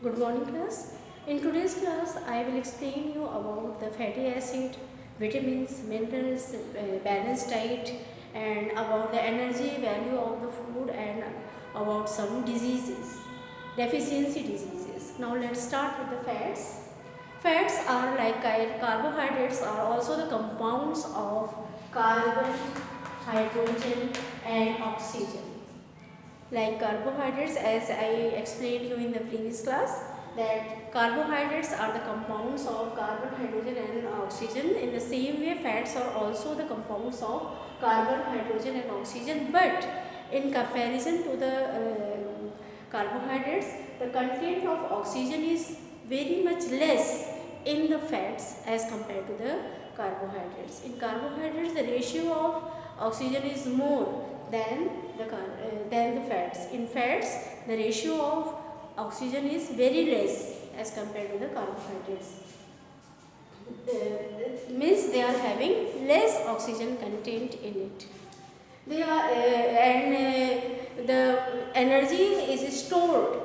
Good morning class. In today's class I will explain you about the fatty acid, vitamins, minerals, balanced diet and about the energy value of the food and about some diseases, deficiency diseases. Now let's start with the fats. Fats are like carbohydrates are also the compounds of carbon, hydrogen and oxygen. Like carbohydrates, as I explained you in the previous class, that carbohydrates are the compounds of carbon, hydrogen and oxygen. In the same way, fats are also the compounds of carbon, hydrogen and oxygen, but in comparison to the carbohydrates, the content of oxygen is very much less in the fats as compared to the carbohydrates. In carbohydrates, the ratio of oxygen is more than the fats. In fats, the ratio of oxygen is very less as compared to the carbohydrates. Means they are having less oxygen content in it. They are the energy is stored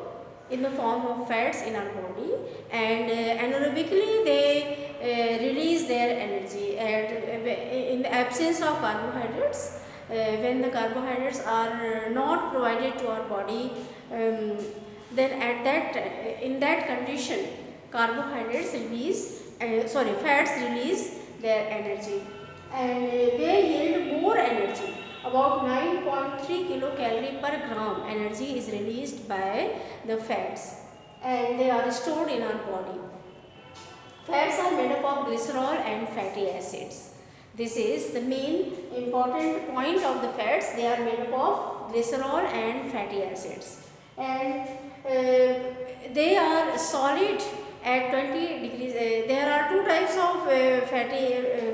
in the form of fats in our body, and anaerobically they release their energy in the absence of carbohydrates. When the carbohydrates are not provided to our body, then at that in that condition carbohydrates release fats release their energy, and they yield more energy. About 9.3 kilocalorie per gram energy is released by the fats, and they are stored in our body. Fats are made up of glycerol and fatty acids. This is the main important point of the fats. They are made up of glycerol and fatty acids, and they are solid at 20 degrees. There are two types of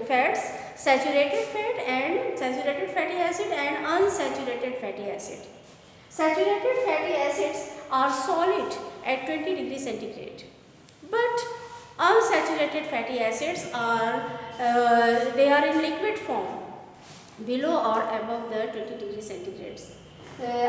fats: saturated fatty acid and unsaturated fatty acid. Saturated fatty acids are solid at 20 degrees centigrade, but unsaturated fatty acids are they are in liquid form below or above the 20 degrees centigrade.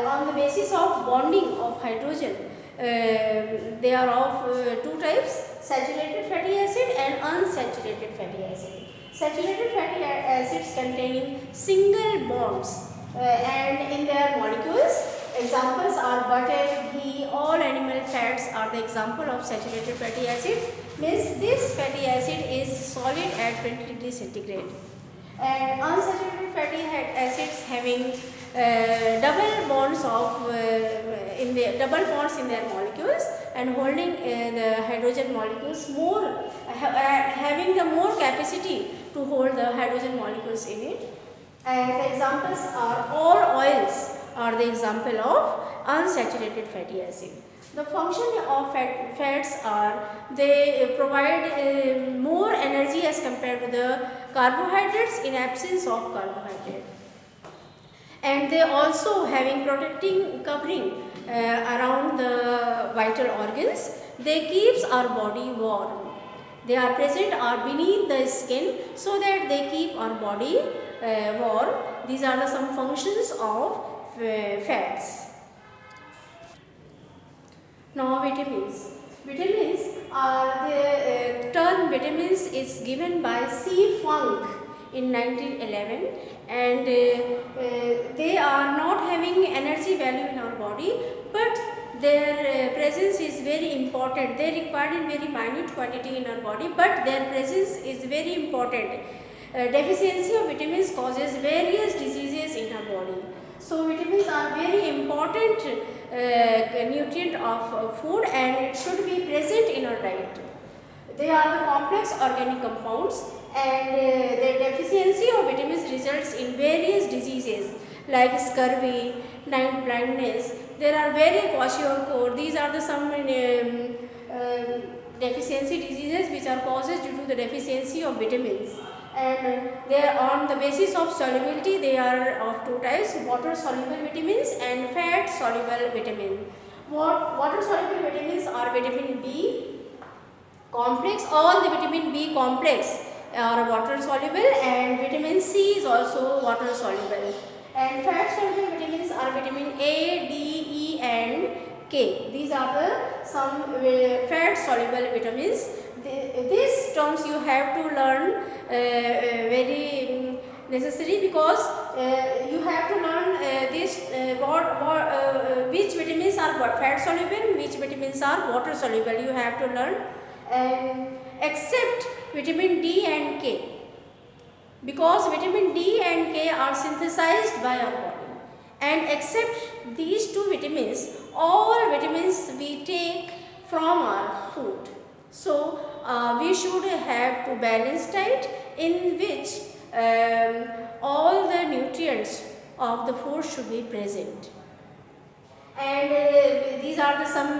On the basis of bonding of hydrogen, they are of two types: saturated fatty acid and unsaturated fatty acid. Saturated fatty acids containing single bonds and in their molecules. Examples are butter, ghee, all animal fats are the example of saturated fatty acid. Means this fatty acid is solid at 20 degrees centigrade. And unsaturated fatty acids having double bonds in their molecules and holding the hydrogen molecules more, having the more capacity to hold the hydrogen molecules in it. And the examples are all oils are the example of unsaturated fatty acid. The function of fats are they provide more energy as compared to the carbohydrates in absence of carbohydrate, and they also having protecting covering around the vital organs. They keeps our body warm. They are present or beneath the skin so that they keep our body warm. These are the some functions of fats. Now vitamins. Vitamins are the term vitamins is given by C. Funk in 1911, and they are not having energy value in our body, but their presence is very important. They are required in very minute quantity in our body, but their presence is very important. Deficiency of vitamins causes various diseases in our body. So vitamins are very important nutrient of food, and it should be present in our diet. They are the complex organic compounds, and their deficiency of vitamins results in various diseases like scurvy, night blindness. There are very kwashiorkor. These are the some deficiency diseases which are causes due to the deficiency of vitamins. And they are on the basis of solubility. They are of two types: water soluble vitamins and fat soluble vitamin. Water soluble vitamins are vitamin B complex. All the vitamin B complex are water soluble, and vitamin C is also water soluble. And fat soluble vitamins are vitamin A, D, E and K. These are the some fat soluble vitamins. These terms you have to learn very necessary, because you have to learn which vitamins are fat soluble, which vitamins are water soluble. You have to learn, and except vitamin D and K, because vitamin D and K are synthesized by our body, and except these two vitamins, all vitamins we take from our food. So we should have to balanced diet in which all the nutrients of the food should be present. And these are the some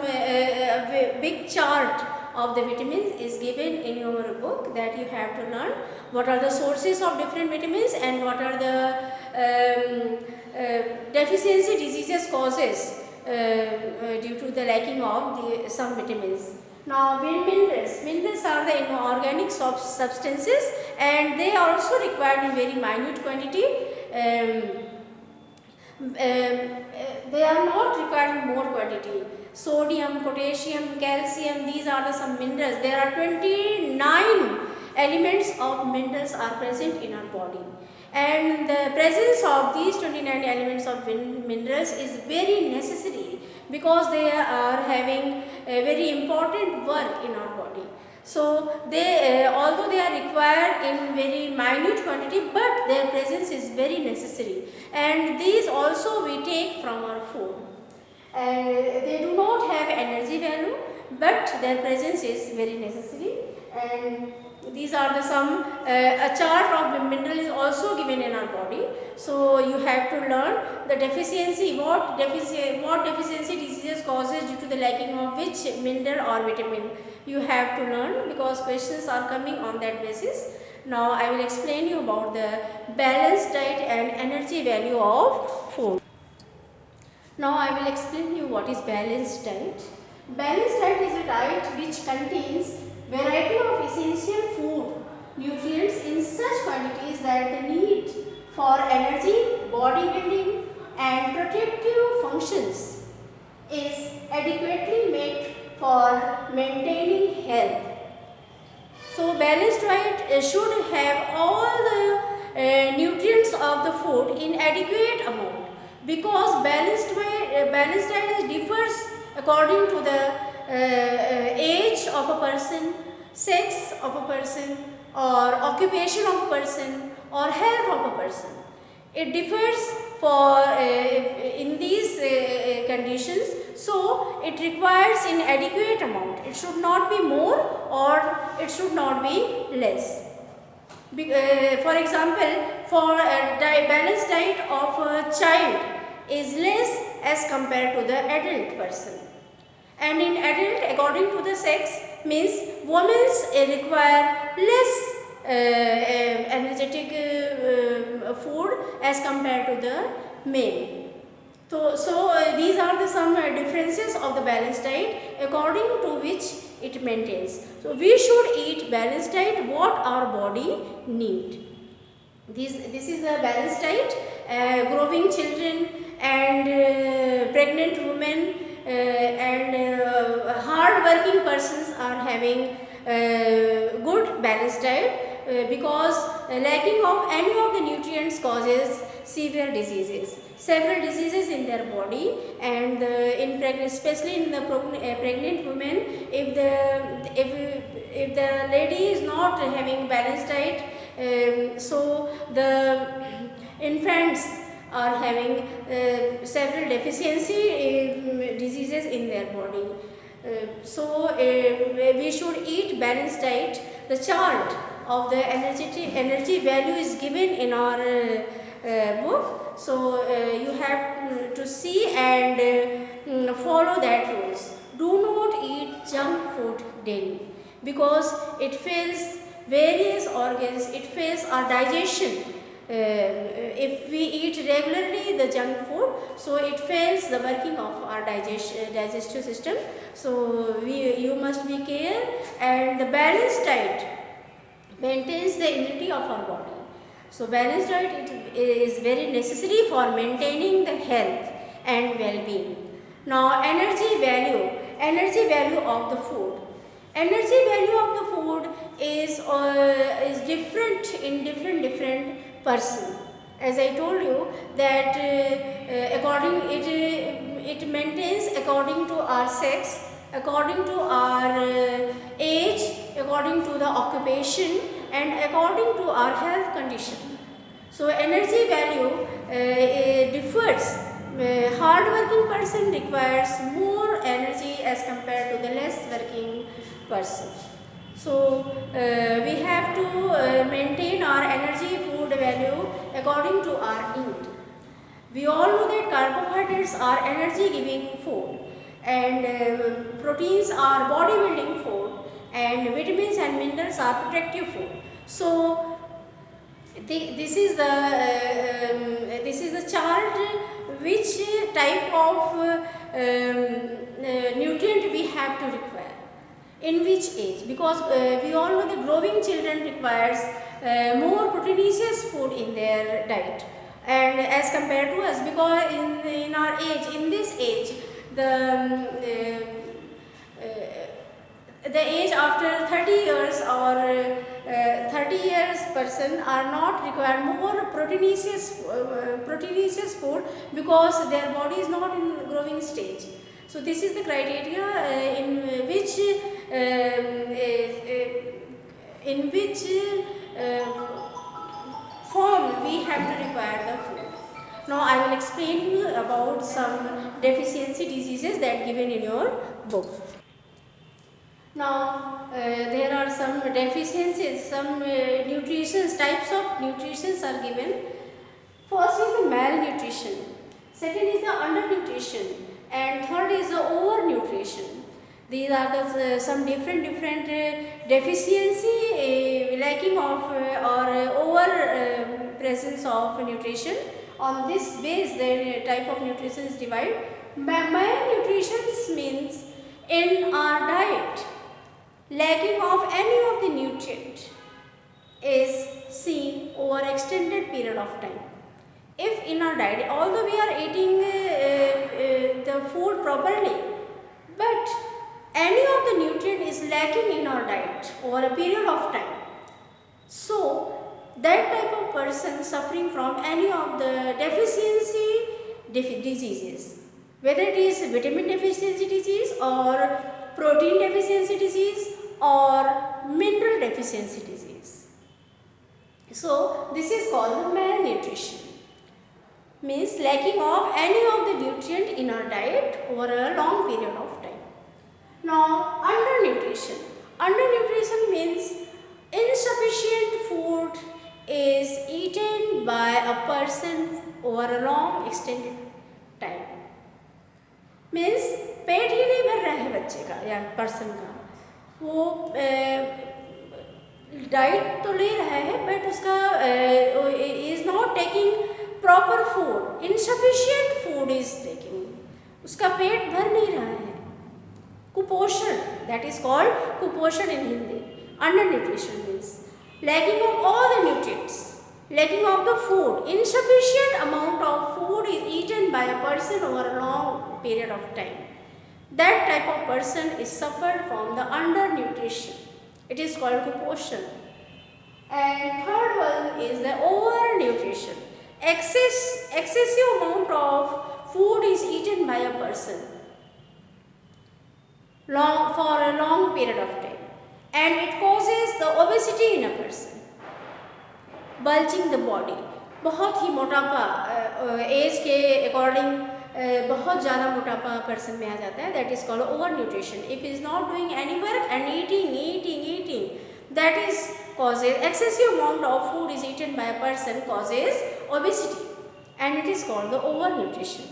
big chart of the vitamins is given in your book, that you have to learn what are the sources of different vitamins and what are the deficiency diseases causes due to the lacking of some vitamins. Now minerals are the inorganic substances, and they are also required in very minute quantity. They are not required in more quantity. Sodium, potassium, calcium, these are the some minerals. There are 29 elements of minerals are present in our body, and the presence of these 29 elements of minerals is very necessary, because they are having a very important work in our body. So they although they are required in very minute quantity, but their presence is very necessary, and these also we take from our food, and they do not have energy value, but their presence is very necessary. And these are the some a chart of mineral is also given in our body. So you have to learn the deficiency, what deficiency diseases causes due to the lacking of which mineral or vitamin. You have to learn, because questions are coming on that basis. Now I will explain you about the balanced diet and energy value of food. Now I will explain you what is balanced diet. Balanced diet is a diet which contains variety of essential food nutrients in such quantities that the need for energy, body building and protective functions is adequately met for maintaining health. So balanced diet should have all the nutrients of the food in adequate amount, because balanced diet differs according to the age of a person, sex of a person, or occupation of a person, or health of a person. It differs for in these conditions, so it requires in adequate amount. It should not be more or it should not be less. For example, for a balanced diet of a child is less as compared to the adult person. And in adult, according to the sex, means women require less energetic food as compared to the male. So these are the some differences of the balanced diet according to which it maintains. So we should eat balanced diet what our body need. This is a balanced diet. Growing children and pregnant women and hard working persons are having good balanced diet, because lacking of any of the nutrients causes severe diseases, several diseases in their body. And in pregnant, especially in the pregnant women, if the lady is not having balanced diet, so the infants are having several deficiency diseases in their body. So we should eat balanced diet. The chart of the energy value is given in our book. So you have to see and follow that rules. Do not eat junk food daily, because it fails various organs, it fails our digestion. If we eat regularly the junk food, so it fails the working of our digestive system. So you must be careful. And the balanced diet maintains the immunity of our body. So balanced diet is very necessary for maintaining the health and well-being. Now energy value of the food. Energy value of the food is different in different person. As I told you that it maintains according to our sex, according to our age, according to the occupation, and according to our health condition. So energy value differs. Hard working person requires more energy as compared to the less working person. So we have to maintain our energy food value according to our need. We all know that carbohydrates are energy giving food, and proteins are body building food, and vitamins and minerals are protective food. So this is the chart which type of nutrient we have to require in which age, because we all know the growing children requires more proteinous food in their diet, and as compared to us, because in our age, in this age, the age after 30 years or 30 years person are not require more proteinous food, because their body is not in growing stage. So this is the criteria in which form we have to require the food. Now I will explain you about some deficiency diseases that given in your book. Now there are some deficiencies, some types of nutrition are given. First is the malnutrition, second is the undernutrition, and third is the overnutrition. These are the some different deficiency, lacking of or over presence of nutrition. On this base, the type of nutrition is divided. Malnutrition means in our diet, lacking of any of the nutrient is seen over extended period of time. If in our diet, although we are eating the food properly, but any of the nutrient is lacking in our diet over a period of time, so that type of person suffering from any of the deficiency diseases, whether it is vitamin deficiency disease or protein deficiency disease or mineral deficiency disease. So this is called malnutrition, means lacking of any of the nutrient in our diet over a long period of time. Now undernutrition. Undernutrition means insufficient food is eaten by a person over a long extended time. Means पेट ही नहीं भर रहा है बच्चे का या person का, वो डाइट तो ले रहा है बट उसका is not taking proper food, insufficient food is taking, उसका पेट भर नहीं रहा है. कुपोषण, दैट इज कॉल्ड कुपोषण in Hindi. Under nutrition means lacking of all the nutrients, lacking of the food, insufficient amount of food is eaten by a person over a long period of time. That type of person is suffered from the undernutrition. It is called kuposhan. And third one is the overnutrition. Excessive amount of food is eaten by a person for a long period of time, and it causes the obesity in a person, bulging the body. बहुत ही मोटापा as के according बहुत ज़्यादा मोटापा person में आ जाता है. That is called over nutrition. If is not doing any work and eating, that is causes excessive amount of food is eaten by a person causes obesity, and it is called the overnutrition.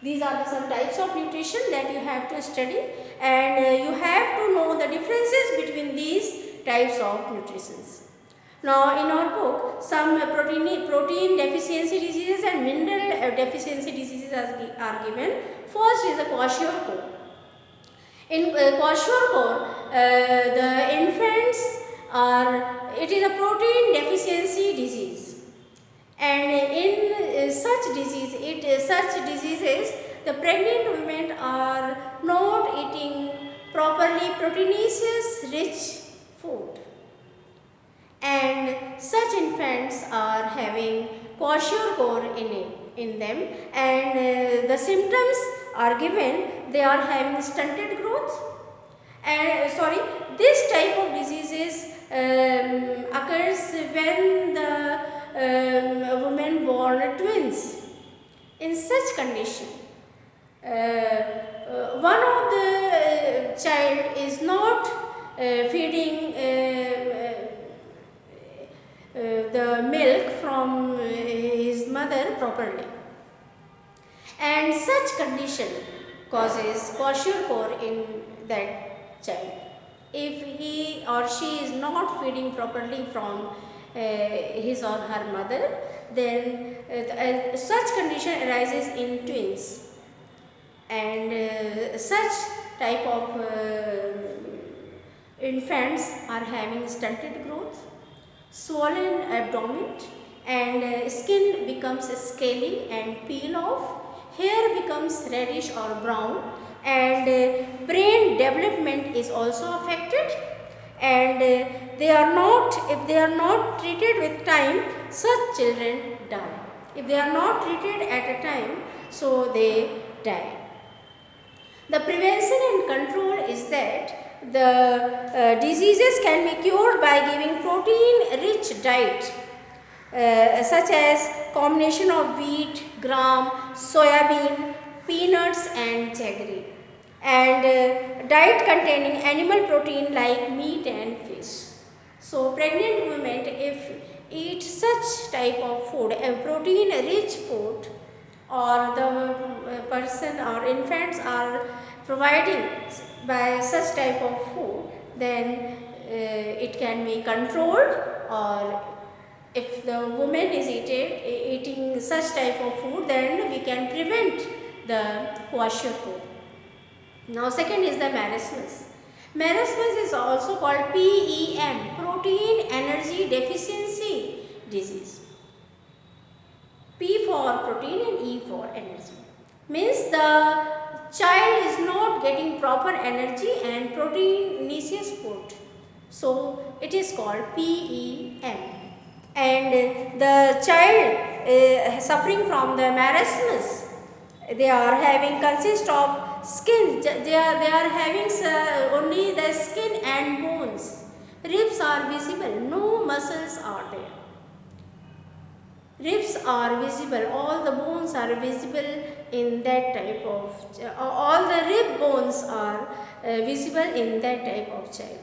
These are some types of nutrition that you have to study, and you have to know the differences between these types of nutritions. Now in our book, some protein deficiency diseases and mineral deficiency diseases are given. First is the kwashiorkor. In kwashiorkor, the infants it is a protein deficiency disease, and in such diseases the pregnant women are not eating properly proteinaceous rich food, and such infants are having kwashiorkor in them, and the symptoms are given, they are having stunted growth, and this type of diseases occurs when the woman born twins. In such condition, one of the child is not feeding the milk from his mother properly, and such condition causes kwashiorkor in that child. If he or she is not feeding properly from his or her mother, then such condition arises in twins, and such type of infants are having stunted growth, swollen abdomen, and skin becomes scaly and peel off, hair becomes reddish or brown, and brain development is also affected, and if they are not treated with time, such children die. If they are not treated at a time, so they die. The prevention and control is that the diseases can be cured by giving protein rich diet, such as combination of wheat, gram, soyabean, peanuts and jaggery, and diet containing animal protein like meat and fish. So pregnant women, if eat such type of food, a protein rich food, or the person or infants are providing by such type of food, then it can be controlled, or if the woman is eating such type of food, then we can prevent the kwashiorkor. Now second is the marasmus. Marasmus is also called PEM, protein energy deficiency disease. P for protein and E for energy. Means the child is not getting proper energy and proteinaceous food. So it is called PEM. And the child suffering from the marasmus, they are having consist of skin, they are having only the skin and bones. Ribs are visible, no muscles are there. Ribs are visible, all the bones are visible in that type of, all the rib bones are visible in that type of child.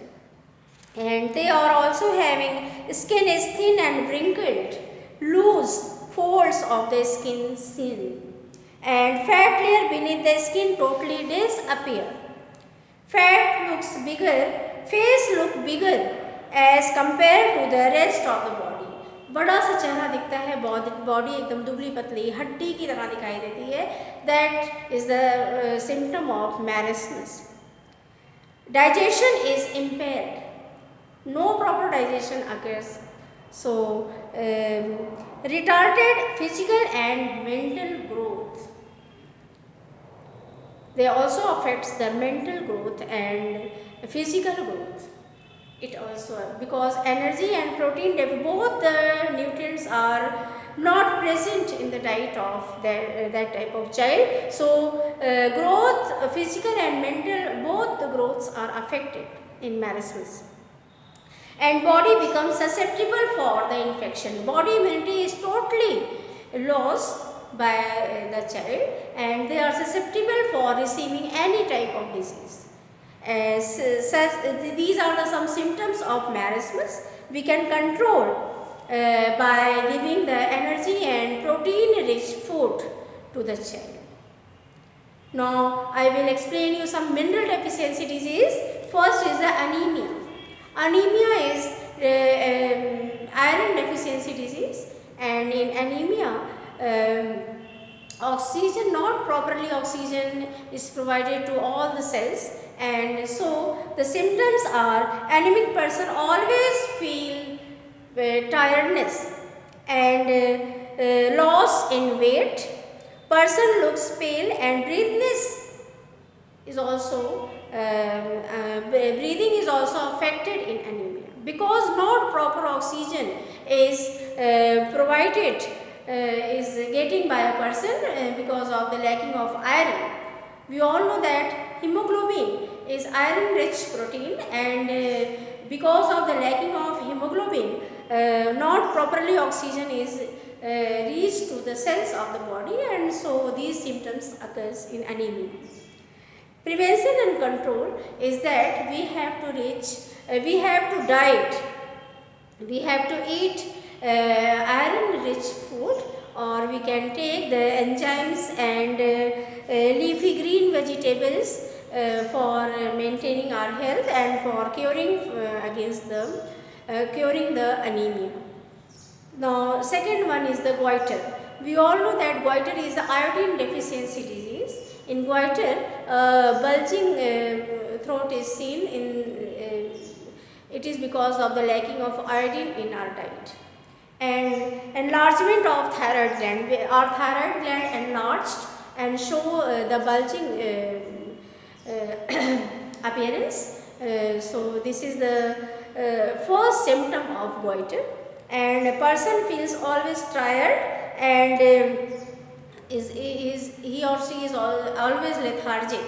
And they are also having, skin is thin and wrinkled, loose folds of the skin seen, and fat layer beneath the skin totally disappear. Fat looks bigger, face look bigger as compared to the rest of the body. बड़ा सा चेहरा दिखता है, body एकदम दुबली पतली हड्डी की तरह दिखाई देती है. That is the symptom of marasmus. Digestion is impaired, no proper digestion occurs. So retarded physical and mental growth. They also affects the mental growth and physical growth. It also, because energy and protein, both the nutrients are not present in the diet of that type of child. So growth, physical and mental, both the growths are affected in marasmus. And body becomes susceptible for the infection. Body immunity is totally lost by the child, and they are susceptible for receiving any type of disease. These are some symptoms of marasmus. We can control by giving the energy and protein rich food to the child. Now I will explain you some mineral deficiency disease. First is the anemia. Anemia is iron deficiency disease, and in anemia oxygen, not properly oxygen is provided to all the cells, and so the symptoms are anemic person always feel tiredness and loss in weight, Person looks pale and breathless is also breathing is also affected in anemia, because not proper oxygen is provided is getting by a person because of the lacking of iron. We all know that hemoglobin is iron rich protein, and because of the lacking of hemoglobin, not properly oxygen is reached to the cells of the body, and so these symptoms occurs in anemia. Prevention and control is that we have to diet, we have to eat iron rich food, or we can take the enzymes and leafy green vegetables for maintaining our health and for curing the anemia. Now, second one is the goiter. We all know that goiter is the iodine deficiency disease. In goiter, bulging throat is seen it is because of the lacking of iodine in our diet. And enlargement of thyroid gland. Our thyroid gland enlarged and show the bulging appearance. So this is the first symptom of goiter, and a person feels always tired, and he or she is always lethargic.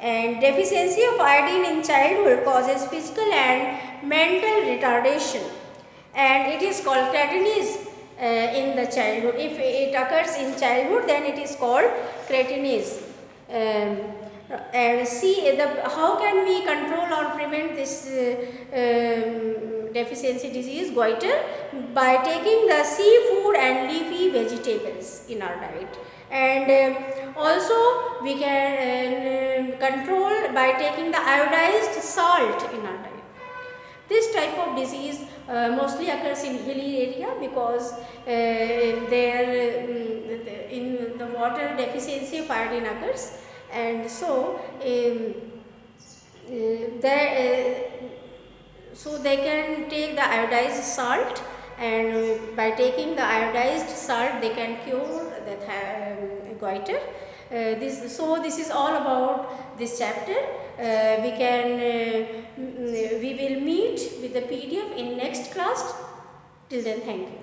And deficiency of iodine in childhood causes physical and mental retardation, and it is called cretinise in the childhood. If it occurs in childhood, then it is called cretinise. And see how can we control or prevent this deficiency disease, goiter, by taking the seafood and leafy vegetables in our diet. And also we can control by taking the iodized salt in our diet. This type of disease mostly occurs in hilly area, because there in the water deficiency of iodine occurs, and so so they can take the iodized salt, and by taking the iodized salt they can cure the goiter. This is all about this chapter. We will meet with the PDF in next class. Till then, thank you.